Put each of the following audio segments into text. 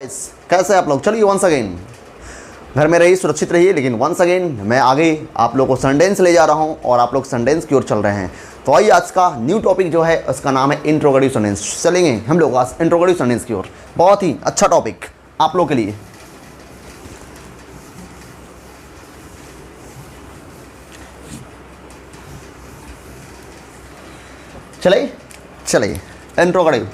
कैसे आप लोग। चलिए वंस अगेन घर में रहिए, सुरक्षित रहिए, लेकिन वंस अगेन मैं आगे आप लोगों को सेंटेंस ले जा रहा हूं और आप लोग सेंटेंस की ओर चल रहे हैं। तो आइए आज का न्यू टॉपिक जो है उसका नाम है इंट्रोगेटिव सेंटेंस। चलेंगे हम लोग आज इंट्रोगेटिव सेंटेंस की ओर। बहुत ही अच्छा टॉपिक आप लोग के लिए। चलिए चलिए इंट्रोगेटिव।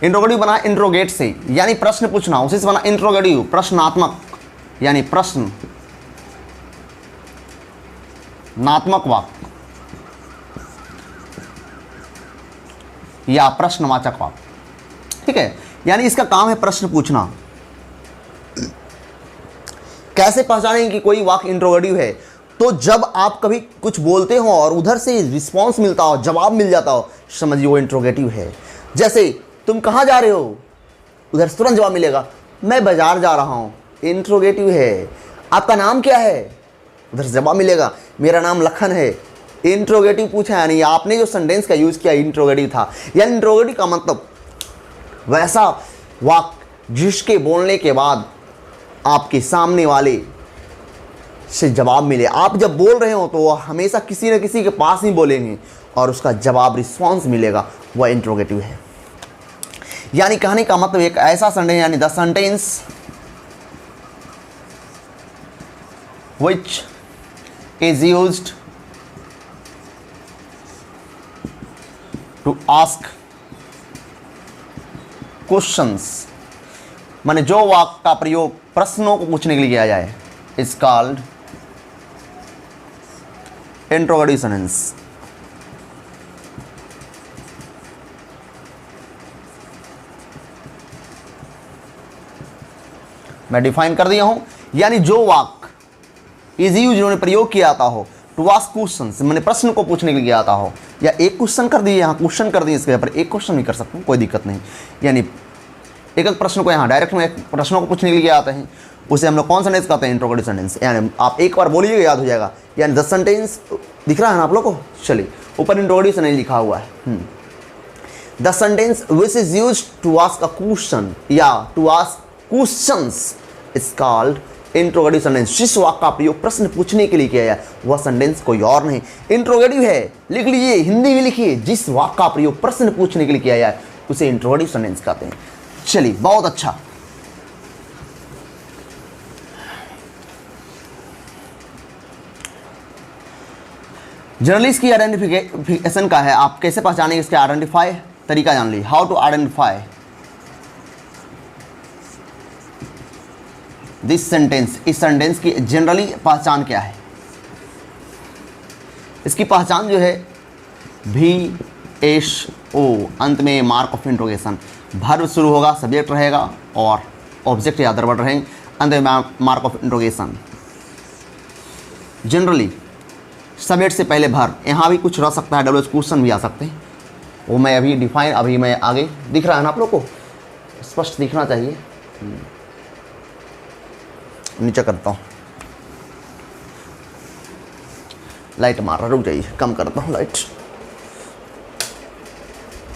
इंट्रोगेटिव बना इंट्रोगेट से, यानी प्रश्न पूछना, उसी से बना इंट्रोगेटिव प्रश्नात्मक, यानी प्रश्नात्मक वाक्य या प्रश्नवाचक वाक्य। ठीक है, यानी इसका काम है प्रश्न पूछना। कैसे पहचानेंगे कि कोई वाक्य इंट्रोगेटिव है? तो जब आप कभी कुछ बोलते हो और उधर से रिस्पॉन्स मिलता हो, जवाब मिल जाता हो, समझिए वो इंट्रोगेटिव है। जैसे तुम कहाँ जा रहे हो, उधर तुरंत जवाब मिलेगा मैं बाजार जा रहा हूँ, इंट्रोगेटिव है। आपका नाम क्या है, उधर से जवाब मिलेगा मेरा नाम लखन है, इंट्रोगेटिव पूछा। यानी आपने जो सेंटेंस का यूज़ किया इंट्रोगेटिव था। यानी इंट्रोगेटिव का मतलब वैसा वाक्य जिसके बोलने के बाद आपके सामने वाले से जवाब मिले। आप जब बोल रहे हो तो वह हमेशा किसी न किसी के पास ही बोलेंगे और उसका जवाब रिस्पॉन्स मिलेगा, वह इंट्रोगेटिव है। यानी कहने का मतलब एक ऐसा सेंटेंस, यानी the sentence which is used to ask questions, माने जो वाक्य का प्रयोग प्रश्नों को पूछने के लिए किया जाए, इज कॉल्ड इंट्रोगेटिव सेंटेंस। मैं डिफाइन कर दिया हूं, यानी जो वाक्य इज यूज, उन्होंने प्रयोग किया आता हो टू आस्क क्वेश्चन, मैंने प्रश्न को पूछने के लिए आता हो, या एक क्वेश्चन कर दिए, यहाँ क्वेश्चन कर दिए, इसके पर एक क्वेश्चन भी कर सकते हैं, कोई दिक्कत नहीं। यानी एक एक प्रश्न को यहाँ डायरेक्ट में एक प्रश्नों को पूछने के लिए आते हैं, उसे हम लोग कौन सेंटेंस कहते हैं? Interrogative sentence. यानी आप एक बार बोलिएगा याद हो जाएगा। यानी द सेंटेंस दिख रहा है ना आप लोग को? चलिए ऊपर इंट्रोगेटिव सेंटेंस लिखा हुआ है। The sentence which is use to ask a question या to ask questions is called interrogative sentence. जिस वाक्य का प्रयोग प्रश्न पूछने के लिए किया जाए वह सेंटेंस कोई और नहीं, इंट्रोगेटिव है। लिख लीजिए, हिंदी में लिखिए, जिस वाक्य का प्रयोग प्रश्न पूछने के लिए किया जाए उसे इंट्रोगेटिव सेंटेंस कहते हैं। चलिए बहुत अच्छा। जनरली इसकी आइडेंटिफिकेशन का है, आप कैसे पहचानेंगे इसके आइडेंटिफाई तरीका जान ली। How to identify this sentence. इस सेंटेंस की जनरली पहचान क्या है? इसकी पहचान जो है VSO, अंत में मार्क ऑफ इंट्रोगेशन। वर्ब शुरू होगा, सब्जेक्ट रहेगा और ऑब्जेक्ट या अदर वर्ड रहेंगे, अंत में mark of interrogation. Generally subject से पहले वर्ब, यहाँ भी कुछ रह सकता है, डब्ल्यू क्वेश्चन भी आ सकते हैं, वो मैं अभी डिफाइन, अभी मैं आगे दिख रहा है ना आप लोग को, स्पष्ट दिखना चाहिए। नीचे करता हूँ, लाइट मार रहा, रुक जाइए, कम करता हूँ लाइट।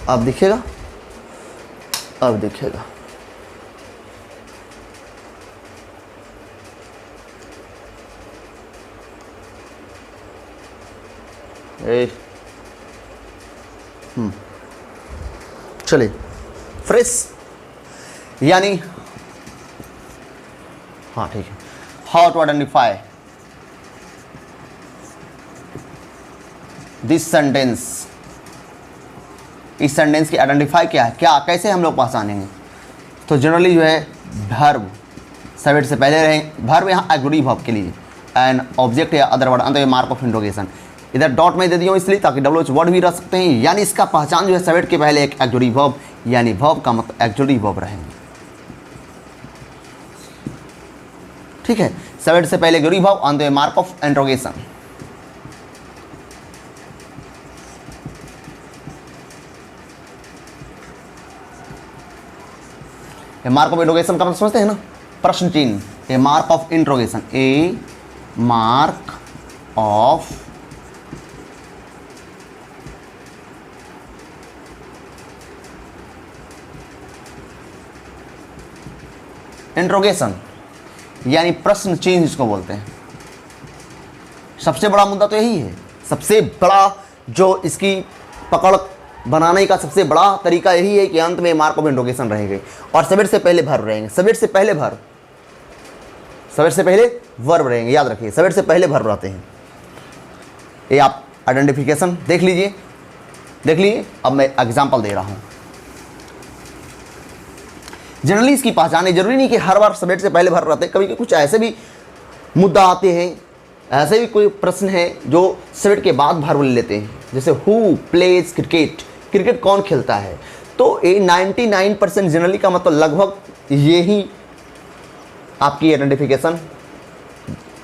अब दिखेगा, अब दिखेगा। चलिए फ्रेश, यानी हाँ ठीक है। How to identify this sentence. इस सेंटेंस की आइडेंटिफाई क्या है, क्या कैसे हम लोग पहचानेंगे? तो जनरली जो है वर्ब सब्जेक्ट से पहले रहेंगे, वर्ब यहाँ एग्रीगेटिव वर्ब के लिए, एंड ऑब्जेक्ट या अदर वर्ड, अंत में मार्क ऑफ इंट्रोगेशन। इधर डॉट में दे दिया हूँ इसलिए ताकि डब्ल्यू वर्ड भी रह सकते हैं। यानी इसका पहचान जो है सब्जेक्ट के पहले एक एग्रीगेटिव वर्ब, यानी वर्ब का मतलब एग्रीगेटिव वर्ब रहेंगे। ठीक है, सब्जेक्ट से पहले एग्रीगेटिव वर्ब, अंत में mark of interrogation. Mark of interrogation का मतलब समझते हैं ना, प्रश्न चिन्ह, a mark of interrogation, a mark of interrogation, यानी प्रश्न चिन्ह इसको बोलते हैं। सबसे बड़ा मुद्दा तो यही है, सबसे बड़ा जो इसकी पकड़ बनाने का सबसे बड़ा तरीका यही है कि अंत में मार्क ऑफ इंट्रोगेशन रहेंगे और सब्जेक्ट से पहले वर्ब रहेंगे। सब्जेक्ट से पहले वर्ब, सब्जेक्ट से पहले वर्ब रहेंगे, याद रखिए सब्जेक्ट से पहले वर्ब रहते हैं। ये आप आइडेंटिफिकेशन देख लीजिए, देख लीजिए। अब मैं एग्जांपल दे रहा हूं। जनरली इसकी पहचान है, जरूरी नहीं कि हर बार सब्जेक्ट से पहले वर्ब रहते हैं, कभी कुछ ऐसे भी मुद्दा आते हैं, ऐसे भी कोई प्रश्न है जो सब्जेक्ट के बाद वर्ब ले लेते हैं, जैसे हु प्लेज क्रिकेट, क्रिकेट कौन खेलता है। तो ये 99% जनरली का मतलब लगभग यही आपकी आइडेंटिफिकेशन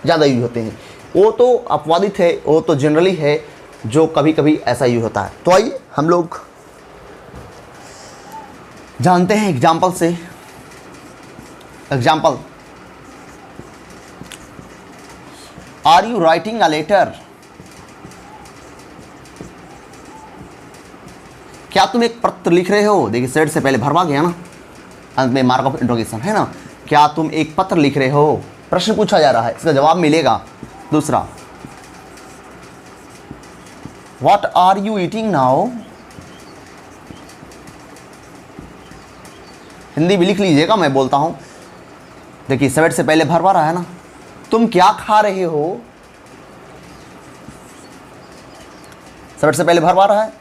ज़्यादा यूज होते हैं। वो तो अपवादित है, वो तो जनरली है जो कभी कभी ऐसा यूज होता है। तो आइए हम लोग जानते हैं एग्जाम्पल से। Example, are you writing a letter, क्या तुम एक पत्र लिख रहे हो। देखिए सेट से पहले भरवा गया ना, अंत में मार्क ऑफ इंट्रोगेशन है ना, क्या तुम एक पत्र लिख रहे हो, प्रश्न पूछा जा रहा है, इसका जवाब मिलेगा। दूसरा, what are you eating now, Hindi भी लिख लीजिएगा, मैं बोलता हूं। देखिए सब्जेक्ट से पहले भरवा रहा है ना, तुम क्या खा रहे हो, सब्जेक्ट से पहले भरवा रहा है।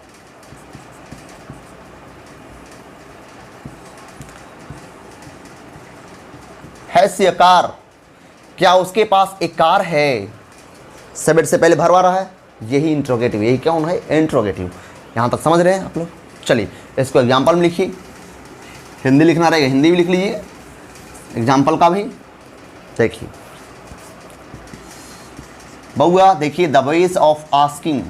हैज़ ए कार, क्या उसके पास एक कार है, सब्जेक्ट से पहले भरवा रहा है। यही इंट्रोगेटिव, यही क्या है, इंट्रोगेटिव। यहां तक समझ रहे हैं आप लोग। चलिए इसको एग्जाम्पल में लिखिए, हिंदी लिखना रहेगा, हिंदी भी लिख लीजिए, एग्जाम्पल का भी देखिए। बउआ देखिए, द वेज ऑफ आस्किंग,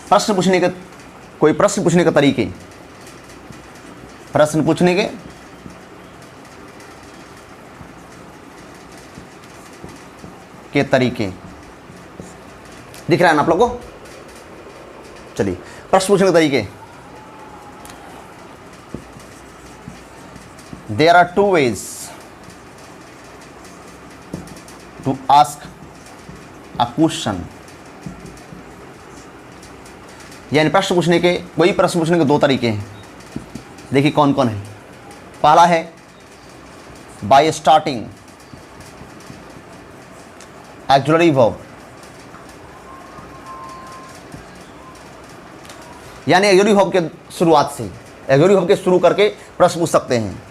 प्रश्न पूछने के, कोई प्रश्न पूछने के तरीके, प्रश्न पूछने के तरीके दिख रहा है ना आप लोगों को। चलिए प्रश्न पूछने के तरीके, there are two ways to ask a question, यानी प्रश्न पूछने के, वही प्रश्न पूछने के दो तरीके हैं। देखिए कौन कौन है। पहला है बाय स्टार्टिंग ऑक्सिलरी वर्ब, यानी ऑक्सिलरी वर्ब के शुरुआत से, ऑक्सिलरी वर्ब के शुरू करके प्रश्न पूछ सकते हैं।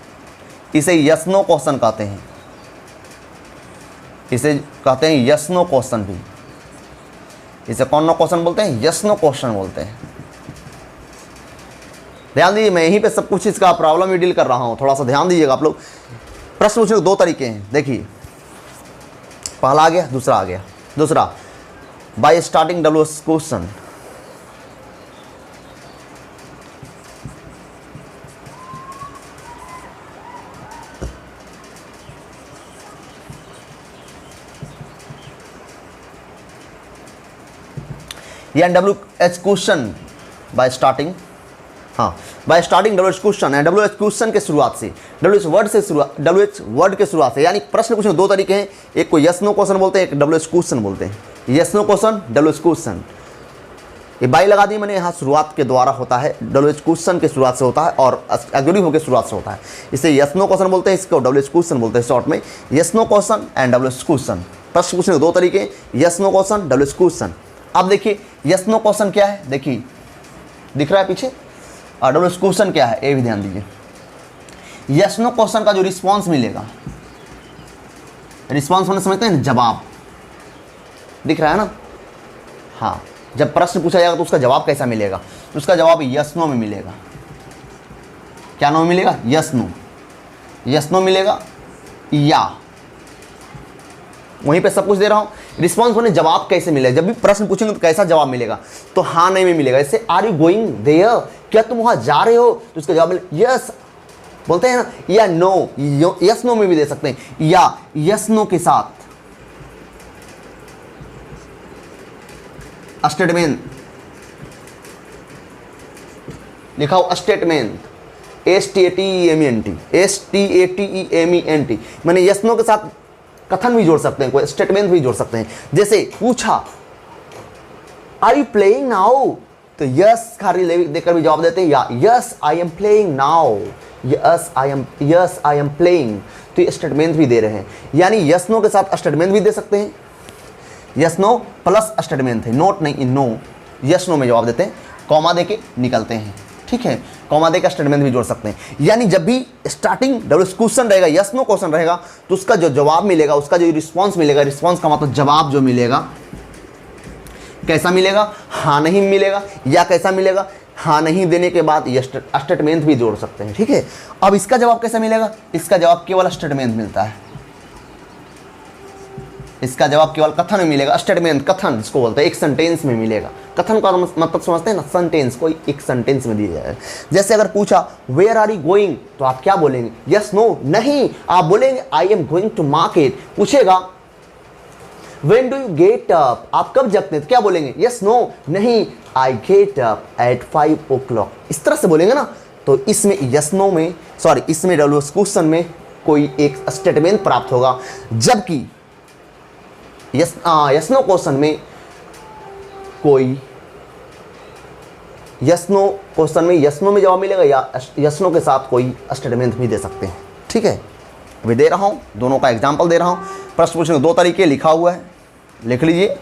इसे यस नो क्वेश्चन कहते हैं, इसे कहते हैं यस नो क्वेश्चन भी। इसे कौन नो क्वेश्चन बोलते हैं, यस नो क्वेश्चन बोलते हैं। ध्यान दीजिए, मैं यहीं पे सब कुछ इसका प्रॉब्लम ही डील कर रहा हूं, थोड़ा सा ध्यान दीजिएगा आप लोग। प्रश्न पूछने के दो तरीके हैं, देखिए पहला आ गया, दूसरा आ गया। दूसरा बाय स्टार्टिंग डब्ल्यूएच क्वेश्चन, या डब्ल्यूएच क्वेश्चन बाय स्टार्टिंग, हाँ बाय स्टार्टिंग डब्ल्यूएच क्वेश्चन है, डब्ल्यूएच क्वेश्चन के शुरुआत से, डब्ल्यूएच वर्ड से शुरुआत, डब्ल्यूएच वर्ड के शुरुआत से। यानी प्रश्न पूछने दो तरीके हैं, एक को यस नो क्वेश्चन बोलते हैं, एक डब्ल्यूएच क्वेश्चन बोलते हैं। Yes no question, WH question, ये बाई लगा दी मैंने, यहाँ शुरुआत के द्वारा होता है, डब्ल्यूएच क्वेश्चन के शुरुआत से होता है और ऑक्सिलरी वर्ब के शुरुआत से होता है। इसे यस नो क्वेश्चन बोलते हैं, इसको डब्ल्यूएच क्वेश्चन बोलते हैं शॉर्ट में। Yes no question and WH question, प्रश्न पूछने के दो तरीके, yes no question, WH question. अब देखिए यस नो क्वेश्चन क्या है, देखिए दिख रहा है पीछे, और डब्ल्यूएच क्वेश्चन क्या है, ये भी ध्यान दीजिए। यस नो क्वेश्चन का जो रिस्पॉन्स मिलेगा, रिस्पॉन्स होने समझते हैं, जवाब दिख रहा है ना। हाँ, जब प्रश्न पूछा जाएगा तो उसका जवाब कैसा मिलेगा, तो उसका जवाब यस नो में मिलेगा। क्या नो में मिलेगा, यस नो, यस नो मिलेगा, या वहीं पे सब कुछ दे रहा हूं। रिस्पॉन्स होने जवाब कैसे मिलेगा, जब भी प्रश्न पूछेंगे तो कैसा जवाब मिलेगा, तो हाँ नहीं में मिलेगा। जैसे आर यू गोइंग देयर, क्या तुम वहां जा रहे हो, तो उसका जवाब यस बोलते हैं ना, या नो, यस नो में भी दे सकते हैं, या यस नो के साथ स्टेटमेंट लिखा हो, स्टेटमेंट STATEMENT, STATEMENT, मैंने यस नो के साथ कथन भी जोड़ सकते हैं, कोई स्टेटमेंट भी जोड़ सकते हैं। जैसे पूछा आर यू प्लेइंग नाउ, तो यस खाली देकर भी जवाब देते हैं, या yes I am playing now, yes I am playing, तो ये स्टेटमेंट भी दे रहे हैं। यानी यस नो के साथ स्टेटमेंट भी दे सकते हैं, यस नो प्लस स्टेटमेंट है, नोट नहीं नो, यस नो में जवाब देते हैं, कॉमा देके निकलते हैं, ठीक है, कॉमा देकर स्टेटमेंट भी जोड़ सकते हैं। यानी जब भी स्टार्टिंग डब्ल्यू क्वेश्चन रहेगा, यस नो क्वेश्चन रहेगा, तो उसका जो जवाब मिलेगा, उसका जो रिस्पांस मिलेगा, रिस्पांस का मतलब जवाब जो मिलेगा कैसा मिलेगा, हाँ नहीं मिलेगा, या कैसा मिलेगा, हाँ नहीं देने के बाद ये स्टेटमेंट भी जोड़ सकते हैं, ठीक है। अब इसका जवाब कैसा मिलेगा, इसका जवाब केवल स्टेटमेंट मिलता है, इसका जवाब केवल कथन में मिलेगा, स्टेटमेंट कथन इसको बोलते हैं, एक सेंटेंस में मिलेगा। कथन का मतलब समझते हैं ना, सेंटेंस, कोई एक सेंटेंस में दिया जाए। जैसे अगर पूछा वेयर आर यू गोइंग, तो आप क्या बोलेंगे, यस नो, नहीं, आप बोलेंगे I am going to market. पूछेगा when do you get up, आप कब जगते हैं, तो क्या बोलेंगे, यस नो, नहीं, I get up at 5 o'clock, इस तरह से बोलेंगे ना। तो इसमें यस नो में, सॉरी, इसमें डब्ल्यू क्वेश्चन में कोई एक स्टेटमेंट प्राप्त होगा, जबकि यस नो क्वेश्चन में कोई यस नो क्वेश्चन में यस नो में जवाब मिलेगा, या यस नो के साथ कोई स्टेटमेंट भी दे सकते हैं, ठीक है। अभी दे रहा हूं, दोनों का एग्जांपल दे रहा हूं। प्रश्न पूछने के दो तरीके लिखा हुआ है, लिख लीजिए।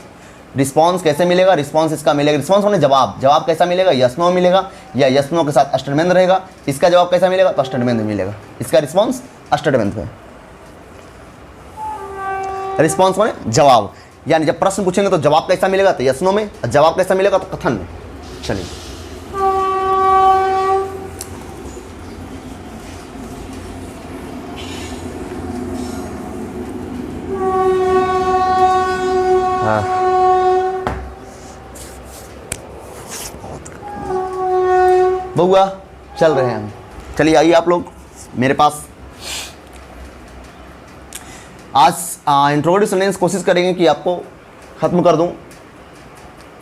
रिस्पांस कैसे मिलेगा, रिस्पांस इसका मिलेगा, रिस्पांस होने जवाब, जवाब कैसा मिलेगा, यस नो मिलेगा, या यस नो के साथ स्टेटमेंट रहेगा। इसका जवाब कैसा मिलेगा, तो स्टेटमेंट मिलेगा, इसका रिस्पांस स्टेटमेंट है, रिस्पांस माने जवाब। यानी जब प्रश्न पूछेंगे तो जवाब कैसा मिलेगा, तो यस नो में, जवाब कैसा मिलेगा, तो कथन में। चलिए बउआ चल रहे हैं हम, चलिए आइए आप लोग मेरे पास। आज इंट्रोडक्टिव सेंटेंस कोशिश करेंगे कि आपको ख़त्म कर दूं,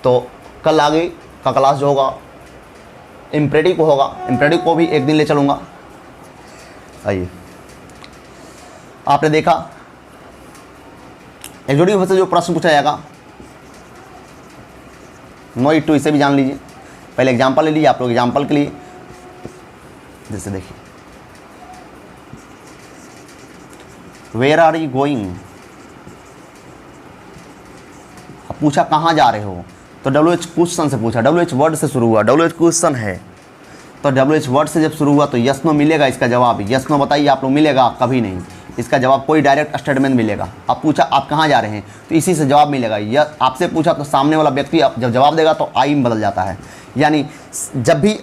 तो कल आगे का क्लास जो होगा इम्परेटिव को होगा, इम्परेटिव को भी एक दिन ले चलूँगा। आइए, आपने देखा एग्जीक्यूटिव से जो प्रश्न पूछा जाएगा, नो इट टू, इसे भी जान लीजिए। पहले एग्जाम्पल ले लीजिए आप लोग, एग्जाम्पल के लिए जैसे देखिए, वेयर आर यू गोइंग, अब पूछा कहाँ जा रहे हो, तो WH क्वेश्चन से पूछा, WH वर्ड से शुरू हुआ, WH क्वेश्चन है, तो WH वर्ड से जब शुरू हुआ तो यस नो मिलेगा इसका जवाब। यस नो बताइए आप लोग, मिलेगा कभी नहीं, इसका जवाब कोई डायरेक्ट स्टेटमेंट मिलेगा। अब पूछा आप कहाँ जा रहे हैं, तो इसी से जवाब मिलेगा। यह आपसे पूछा तो सामने वाला व्यक्ति जब जवाब देगा तो आई में बदल जाता है। यानी जब भी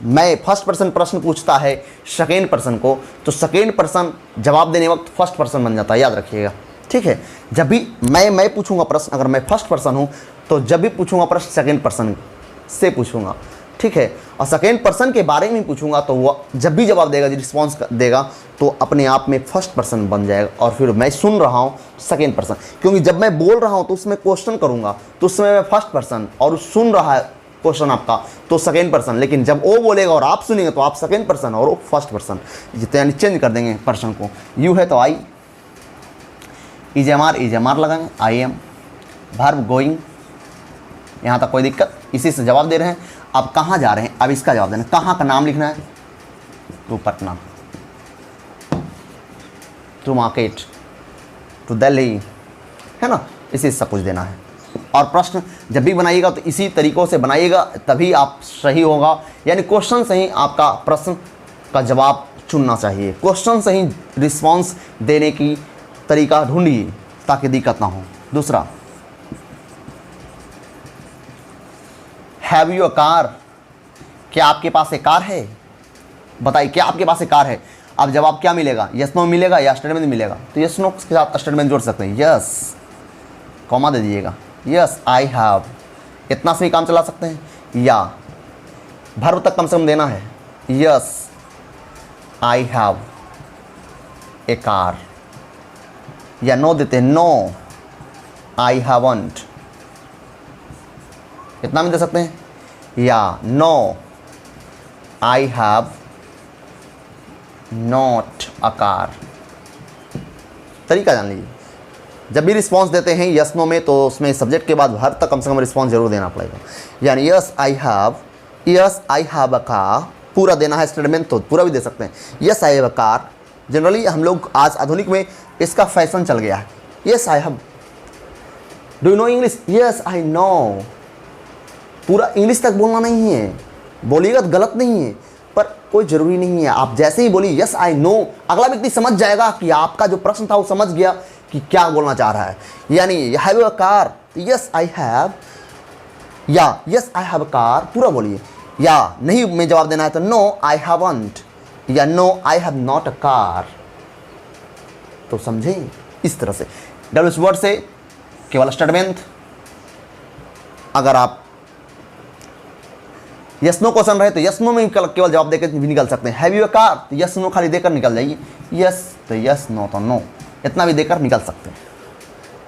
मैं फर्स्ट पर्सन प्रश्न पूछता है सेकेंड पर्सन को, तो सेकेंड पर्सन जवाब देने वक्त फर्स्ट पर्सन बन जाता है, याद रखिएगा, ठीक है। जब भी मैं पूछूंगा प्रश्न, अगर मैं फर्स्ट पर्सन हूँ तो जब भी पूछूंगा प्रश्न सेकेंड पर्सन से पूछूंगा, ठीक है। और सेकेंड पर्सन के बारे में पूछूंगा तो वह जब भी जवाब देगा, रिस्पॉन्स देगा, तो अपने आप में फर्स्ट पर्सन बन जाएगा। और फिर मैं सुन रहा हूँ सेकेंड पर्सन, क्योंकि जब मैं बोल रहा हूँ तो उसमें क्वेश्चन करूँगा तो उसमें मैं फर्स्ट पर्सन, और सुन रहा है क्वेश्चन आपका तो सेकेंड पर्सन। लेकिन जब वो बोलेगा और आप सुनेंगे तो आप सेकेंड पर्सन और वो फर्स्ट पर्सन, यानी चेंज कर देंगे पर्सन को। यू है तो आई, इज एम आर लगाएंगे, आई एम, वर्ब गोइंग, यहाँ तक कोई दिक्कत, इसी से जवाब दे रहे हैं। अब कहाँ जा रहे हैं, अब इसका जवाब देना, कहाँ का नाम लिखना है, to Patna, to market, to Delhi, है ना, इसी से सब कुछ देना है। और प्रश्न जब भी बनाइएगा तो इसी तरीक़ों से बनाइएगा, तभी आप सही होगा। यानी क्वेश्चन से ही आपका प्रश्न का जवाब चुनना चाहिए, क्वेश्चन से ही रिस्पॉन्स देने की तरीका ढूंढिए ताकि दिक्कत ना हो। दूसरा, हैव यू अ कार, क्या आपके पास एक कार है, बताइए क्या आपके पास एक कार है। अब जवाब क्या मिलेगा, यस नो मिलेगा या स्टेटमेंट मिलेगा, तो यस नो के साथ स्टेटमेंट जोड़ सकते हैं, यस कॉमा दे दीजिएगा, यस आई हैव, इतना से ही काम चला सकते हैं। या वर्ब तक कम से कम देना है। Yes I have a car, या नो देते हैं, नो आई हैवंट, इतना भी दे सकते हैं, या no I have not a car. तरीका जान लीजिए, जब भी रिस्पॉन्स देते हैं यस नो में, तो उसमें सब्जेक्ट के बाद वर्ब तक कम से कम रिस्पॉन्स जरूर देना पड़ेगा। यानी yes I have a car, पूरा देना है स्टेटमेंट तो पूरा भी दे सकते हैं। Yes I have a car, generally हम लोग आज आधुनिक में इसका फैशन चल गया है। Yes I have, do you know English, yes I know, पूरा इंग्लिश तक बोलना नहीं है, बोलिएगा तो गलत नहीं है, पर कोई ज़रूरी नहीं है। आप जैसे ही बोलिए यस आई नो, अगला व्यक्ति समझ जाएगा कि आपका जो प्रश्न था वो समझ गया कि क्या बोलना चाह रहा है। यानी have a car, yes I have, या yes I have a car पूरा बोलिए, या नहीं में जवाब देना है तो नो आई हैवंट, या no I have not a car. तो समझें इस तरह से डब्ल्यूएच वर्ड से केवल स्टेटमेंट। अगर आप यस नो क्वेश्चन रहे तो यस नो में केवल जवाब देकर भी निकल सकते हैं। हैव यू अ कार, तो यस नो खाली देकर निकल जाइए, यस तो यस, नो तो नो, इतना भी देकर निकल सकते हैं।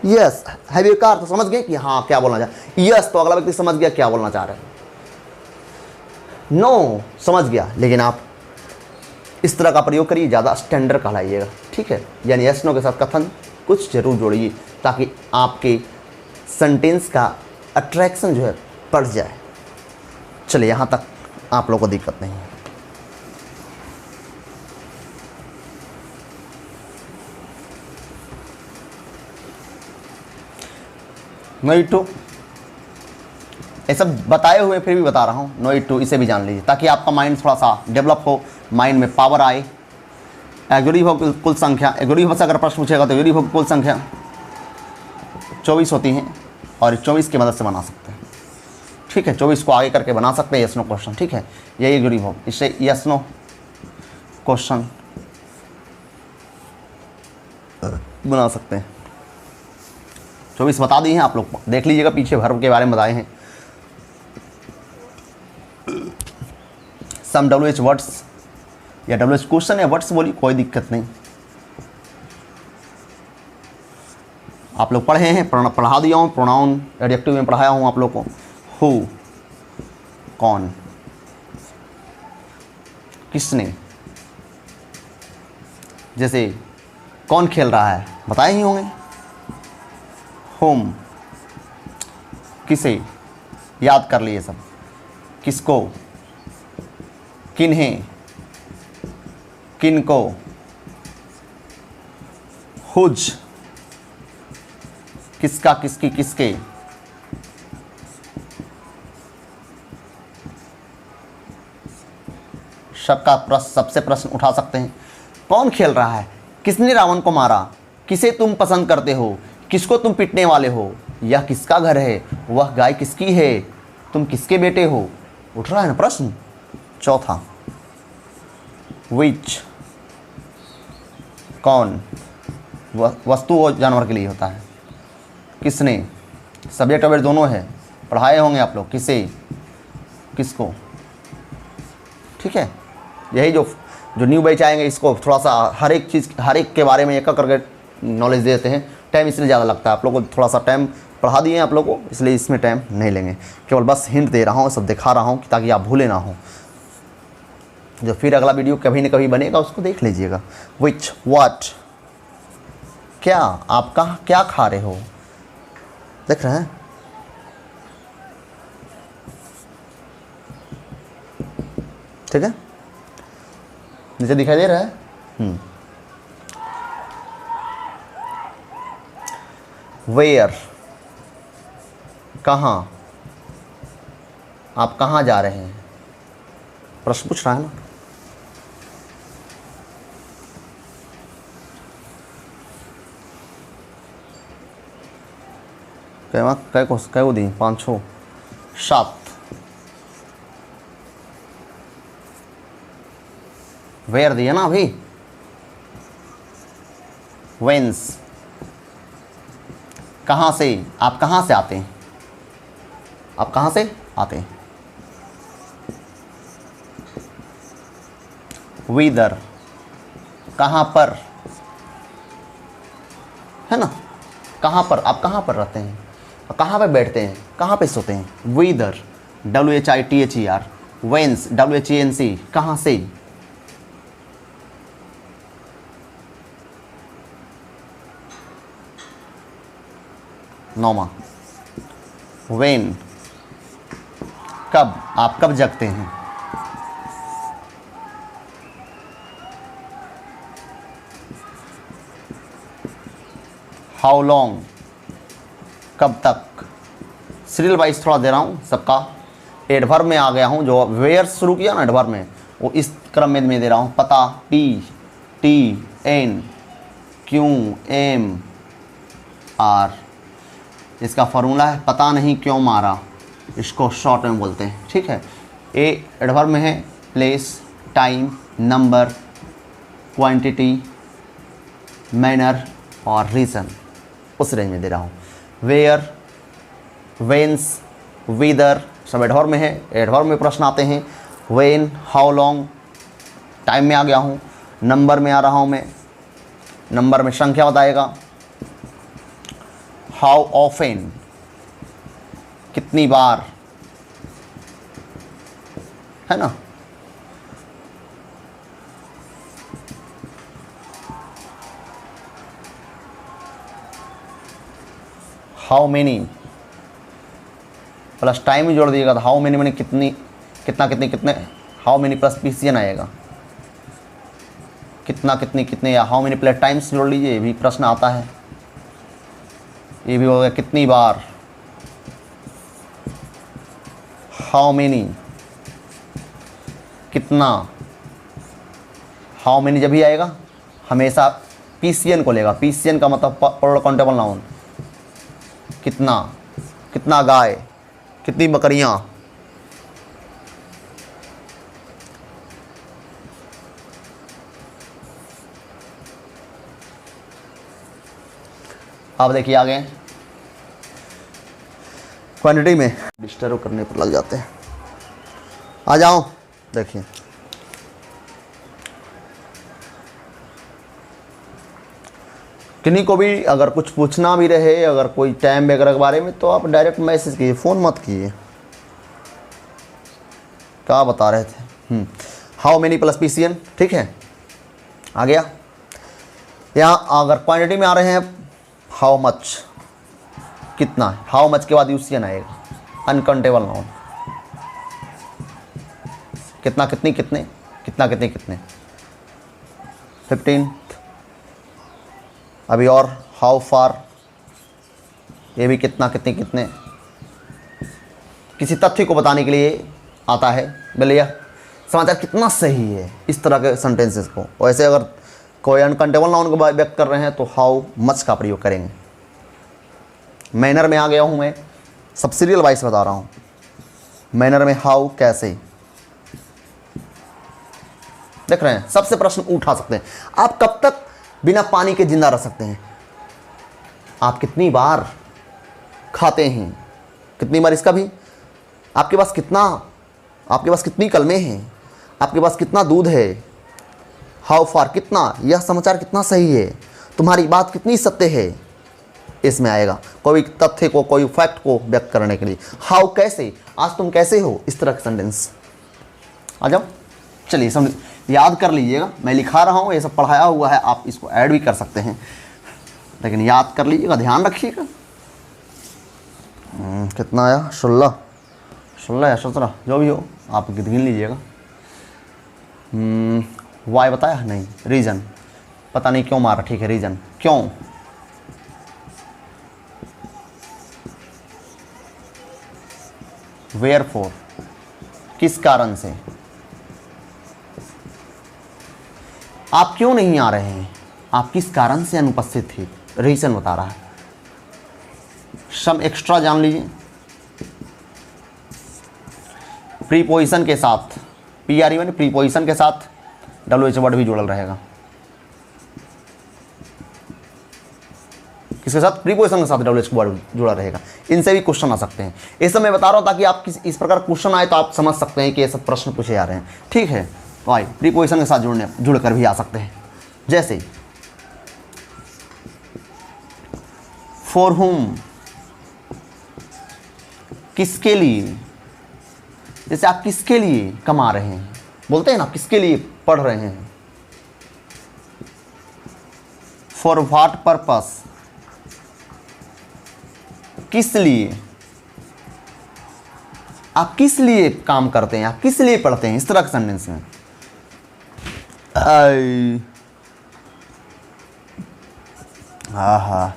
Yes have you a car तो समझ गए कि हाँ क्या बोलना चाह, यस तो अगला व्यक्ति समझ गया क्या बोलना चाह रहे हैं, नो समझ गया। लेकिन आप इस तरह का प्रयोग करिए, ज़्यादा स्टैंडर्ड कहलाइएगा, ठीक है। यानी यस नो के साथ कथन कुछ जरूर जोड़िए ताकि आपके सेंटेंस का अट्रैक्शन जो है बढ़ जाए। चलिए यहाँ तक आप लोगों को दिक्कत नहीं है। नो टू, ये सब बताए हुए फिर भी बता रहा हूँ, नो टू इसे भी जान लीजिए ताकि आपका माइंड थोड़ा सा डेवलप हो, माइंड में पावर आए। एग्री हो कुल संख्या, एग्री हो से अगर प्रश्न पूछेगा तो एग्री हो कुल संख्या 24 होती हैं और 24 की मदद से बना सकते हैं, ठीक है। 24 को आगे करके बना सकते हैं यस नो क्वेश्चन, ठीक है। यही एग्री हो, इससे यस नो क्वेश्चन बना सकते हैं। 24 बता दिए हैं आप लोग, देख लीजिएगा पीछे वर्ब के बारे में बताए हैं। सम डब्ल्यूएच वर्ड्स या डब्ल्यूएच क्वेश्चन या वर्ड्स बोली, कोई दिक्कत नहीं। आप लोग पढ़े हैं, पढ़ा दिया हूँ, प्रोनाउन एडजेक्टिव में पढ़ाया हूँ आप लोग को। हु, कौन, किसने, जैसे कौन खेल रहा है बताए ही होंगे। होम, किसे, याद कर लिए सब, किसको, किन्हें, किनको, हुज, किसका, किसकी, किसके, सबका प्रश्न, सबसे प्रश्न उठा सकते हैं। कौन खेल रहा है, किसने रावण को मारा, किसे तुम पसंद करते हो, किसको तुम पिटने वाले हो, यह किसका घर है, वह गाय किसकी है, तुम किसके बेटे हो। उठ रहा है ना प्रश्न। चौथा, विच, कौन, वस्तु और जानवर के लिए होता है। किसने, सब्जेक्ट ऑब्जेक्ट दोनों है, पढ़ाए होंगे आप लोग, किसे, किसको, ठीक है। यही जो न्यू बैच आएंगे इसको थोड़ा सा हर एक चीज़, हर एक के बारे में एक करके नॉलेज देते हैं। टाइम इसलिए ज़्यादा लगता है, आप लोगों को थोड़ा सा टाइम पढ़ा दिए हैं आप लोगों को, इसलिए इसमें टाइम नहीं लेंगे, केवल बस हिंट दे रहा हूँ, सब दिखा रहा हूँ ताकि आप भूले ना हो। जो फिर अगला वीडियो कभी न कभी बनेगा उसको देख लीजिएगा। विच, व्हाट, क्या, आप कहाँ क्या खा रहे हो, देख रहे हैं, ठीक है। नीचे दिखाई दे रहा है। वेयर, कहाँ, आप कहाँ जा रहे हैं, प्रश्न पूछ रहा है ना। कै को दी, 5 6 7। वेयर दिया ना अभी। वेंस, कहाँ से, आप कहाँ से आते हैं, आप कहाँ से आते हैं। विदर, कहाँ पर, है ना, कहाँ पर, आप कहाँ पर रहते हैं, कहाँ पे बैठते हैं, कहाँ पे सोते हैं। विदर, WHITHER, वेंस, WHENC, कहाँ से। नौमा, वेन, कब, आप कब जगते हैं। हाउ लॉन्ग, कब तक। सीरियल वाइज थोड़ा दे रहा हूँ सबका। एडवर्ब में आ गया हूँ, जो वेयर शुरू किया ना एडवर्ब में, वो इस क्रम में मैं दे रहा हूँ। पता, TN, क्यों, M, R, इसका फॉर्मूला है पता नहीं क्यों मारा, इसको शॉर्ट में बोलते हैं, ठीक है। ए एडवर्ब में है place, time, number, quantity, manner और रीज़न, उस रेंज में दे रहा हूँ। वेयर, वेंस, विदर सब एडवर्ब में है। एडवर्ब में प्रश्न आते हैं वेन, हाउ लॉन्ग, टाइम में आ गया हूँ, नंबर में आ रहा हूँ मैं, नंबर में संख्या बताएगा। हाउ ऑफन, कितनी बार, है ना। हाउ मेनी प्लस टाइम ही जोड़ दिएगा तो हाउ मेनी मैंने कितनी, कितना, कितने, कितने, हाउ मेनी प्लस PCN आएगा, कितना, कितनी, कितने, या हाउ मेनी प्लस टाइम्स जोड़ लीजिए, ये भी प्रश्न आता है। ये भी हो गया कितनी बार। हाउ मेनी, कितना। हाउ मेनी जब भी आएगा हमेशा PCN को लेगा। PCN का मतलब प्लूरल काउंटेबल नाउन। कितना, कितना गाय, कितनी बकरियां। अब देखिए आगे क्वांटिटी में डिस्टर्ब करने पर लग जाते हैं। आ जाओ देखिए, किन्हीं को भी अगर कुछ पूछना भी रहे, अगर कोई टाइम वगैरह के बारे में, तो आप डायरेक्ट मैसेज कीजिए, फ़ोन मत कीजिए। क्या बता रहे थे, हाउ मेनी प्लस PCN, ठीक है। आ गया। यहाँ अगर क्वांटिटी में आ रहे हैं हाउ मच, कितना, हाउ मच के बाद UCN आएगा, अनकाउंटेबल नाउन। कितना, कितनी, कितने, कितना, कितने, कितने, 15। अभी और हाउ फार, ये भी कितना, कितने, कितने, किसी तथ्य को बताने के लिए आता है। बोले यह समाचार कितना सही है, इस तरह के सेंटेंसेस को। वैसे अगर कोई अनकाउंटेबल नाउन को व्यक्त कर रहे हैं तो हाउ मच का प्रयोग करेंगे। मैनर में आ गया हूँ मैं, सब सीरियल वाइज बता रहा हूँ। मैनर में हाउ, कैसे, देख रहे हैं, सबसे प्रश्न उठा सकते हैं। आप कब तक बिना पानी के जिंदा रह सकते हैं, आप कितनी बार खाते हैं, कितनी बार, इसका भी आपके पास कितना, आपके पास कितनी कलमें हैं, आपके पास कितना दूध है। हाउ फार, कितना, यह समाचार कितना सही है, तुम्हारी बात कितनी सत्य है, इसमें आएगा। कोई तथ्य को, कोई फैक्ट को व्यक्त करने के लिए। हाउ, कैसे, आज तुम कैसे हो, इस तरह का सेंटेंस। आ जाओ, चलिए समझ, याद कर लीजिएगा। मैं लिखा रहा हूँ, ये सब पढ़ाया हुआ है, आप इसको ऐड भी कर सकते हैं, लेकिन याद कर लीजिएगा, ध्यान रखिएगा। कितना आया, 16 या 17, जो भी हो आप गिन लीजिएगा। वाई बताया नहीं, रीज़न, पता नहीं क्यों मारा, ठीक है, रीज़न, क्यों। वेयरफॉर, किस कारण से। आप क्यों नहीं आ रहे हैं, आप किस कारण से अनुपस्थित थे, रीज़न बता रहा है। सम एक्स्ट्रा जान लीजिए। प्रीपोजिशन के साथ, PRE में प्रीपोजिशन के साथ WH वर्ड भी जुड़ल रहेगा। किसके साथ, प्रीपोजिशन के साथ WH वर्ड जुड़ा रहेगा। इनसे भी क्वेश्चन आ सकते हैं। ये सब मैं बता रहा हूँ ताकि आप इस प्रकार क्वेश्चन आए तो आप समझ सकते हैं कि ये सब प्रश्न पूछे जा रहे हैं, ठीक है। वाई प्रीपोजिशन के साथ जुड़कर भी आ सकते हैं। जैसे फॉर हुम, किसके लिए, जैसे आप किसके लिए कमा रहे हैं, बोलते हैं ना किसके लिए पढ़ रहे हैं। फॉर व्हाट पर्पस, किस लिए, आप किस लिए काम करते हैं, आप किस लिए पढ़ते हैं, इस तरह के सेंटेंस में। हाँ,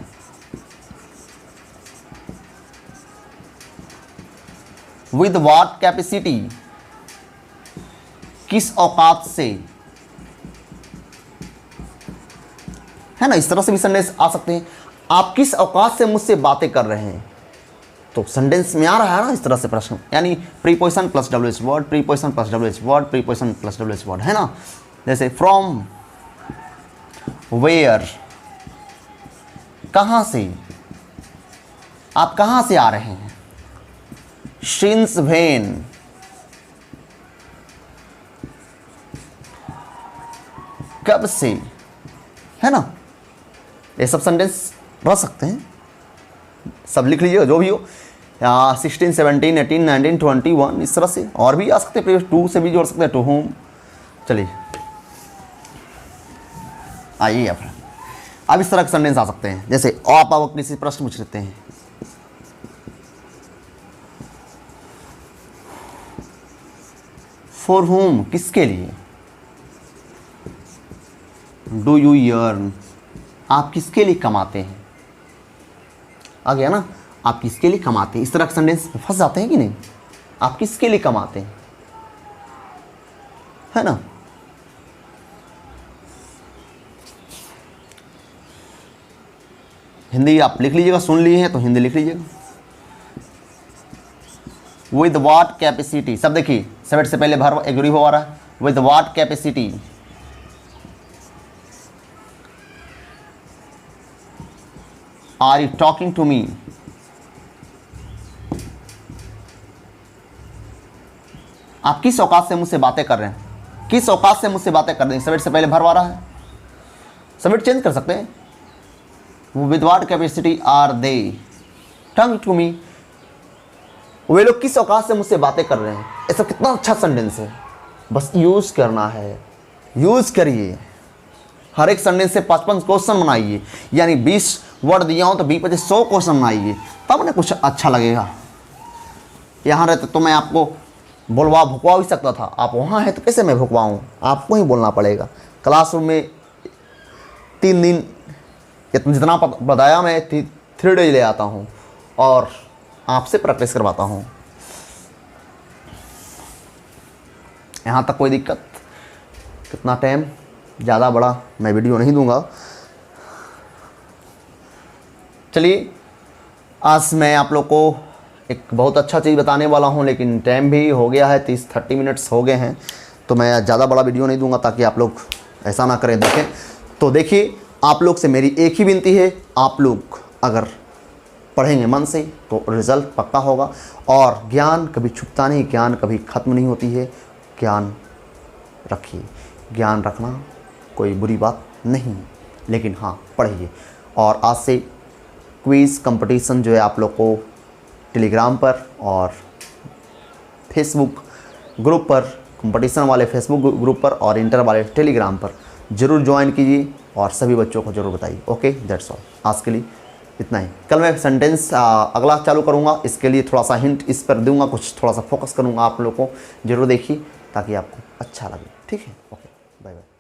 विद व्हाट कैपेसिटी, किस औकात से, है ना, इस तरह से भी सेंटेंस आ सकते हैं। आप किस औकात से मुझसे बातें कर रहे हैं, तो सेंटेंस में आ रहा है ना इस तरह से प्रश्न, यानी preposition plus WH word, preposition plus WH word, preposition plus WH word, है ना। जैसे फ्रॉम, वेयर, कहां से, आप कहां से आ रहे हैं। सिंस व्हेन, कब से, है ना। ये सब सेंटेंस रह सकते हैं, सब लिख लीजिएगा जो भी हो। 16, 17, 18, 19, 21 इस तरह से और भी आ सकते हैं। टू से भी जोड़ सकते हैं, टू होम। चलिए आइए अब इस तरह के सेंटेंस आ सकते हैं। जैसे आप अपने से प्रश्न पूछ लेते हैं, फॉर होम, किसके लिए। डू यू अर्न, आप किसके लिए कमाते हैं। आ गया ना, आप किसके लिए कमाते हैं। इस तरह के सेंटेंस फंस जाते हैं कि नहीं, आप किसके लिए कमाते हैं, है ना। हिंदी आप लिख लीजिएगा, सुन लिए हैं तो हिंदी लिख लीजिएगा। विद व्हाट कैपेसिटी, सब देखिए सब्जेक्ट से पहले वर्ब एग्री हो आ रहा है। With what capacity, are you talking to me, आप किस औकात से मुझसे बातें कर रहे हैं, किस औकात से मुझसे बातें कर रहे हैं। सब्जेक्ट से पहले वर्ब आ रहा है, सब्जेक्ट चेंज कर सकते हैं। With what capacity are they talking to me, वे लोग किस औकात से मुझसे बातें कर रहे हैं। ऐसा कितना अच्छा सेंटेंस है, बस यूज करना है, यूज करिए। हर एक सेंटेंस से 55 क्वेश्चन बनाइए, यानी 20 वर्ड दिया हो तो 20 25 100 क्वेश्चन बनाइए, तब ना कुछ अच्छा लगेगा। यहाँ रहते तो मैं आपको भुकवा भी सकता था, आप वहाँ हैं तो कैसे मैं भुकवाऊँ, आपको ही बोलना पड़ेगा। क्लासरूम में 3 दिन जितना बताया मैं 3 डेज ले आता हूँ और आपसे प्रैक्टिस करवाता हूँ। यहाँ तक कोई दिक्कत। कितना टाइम, ज़्यादा बड़ा मैं वीडियो नहीं दूंगा। चलिए आज मैं आप लोग को एक बहुत अच्छा चीज़ बताने वाला हूँ, लेकिन टाइम भी हो गया है, 30-30 मिनट्स हो गए हैं, तो मैं ज़्यादा बड़ा वीडियो नहीं दूंगा ताकि आप लोग ऐसा ना करें। देखें तो देखिए, आप लोग से मेरी एक ही विनती है, आप लोग अगर पढ़ेंगे मन से तो रिज़ल्ट पक्का होगा। और ज्ञान कभी छुपता नहीं, ज्ञान कभी ख़त्म नहीं होती है। ज्ञान रखिए, ज्ञान रखना कोई बुरी बात नहीं, लेकिन हाँ पढ़िए। और आज से क्विज़ कंपटीशन जो है आप लोग को टेलीग्राम पर और फेसबुक ग्रुप पर, कंपटीशन वाले फेसबुक ग्रुप पर और इंटर वाले टेलीग्राम पर ज़रूर ज्वाइन कीजिए और सभी बच्चों को ज़रूर बताइए। ओके, दैट्स ऑल, आज के लिए इतना ही। कल मैं सेंटेंस अगला चालू करूँगा, इसके लिए थोड़ा सा हिंट इस पर दूंगा, कुछ थोड़ा सा फोकस करूँगा। आप लोगों को ज़रूर देखिए ताकि आपको अच्छा लगे। ठीक है, ओके, बाय बाय।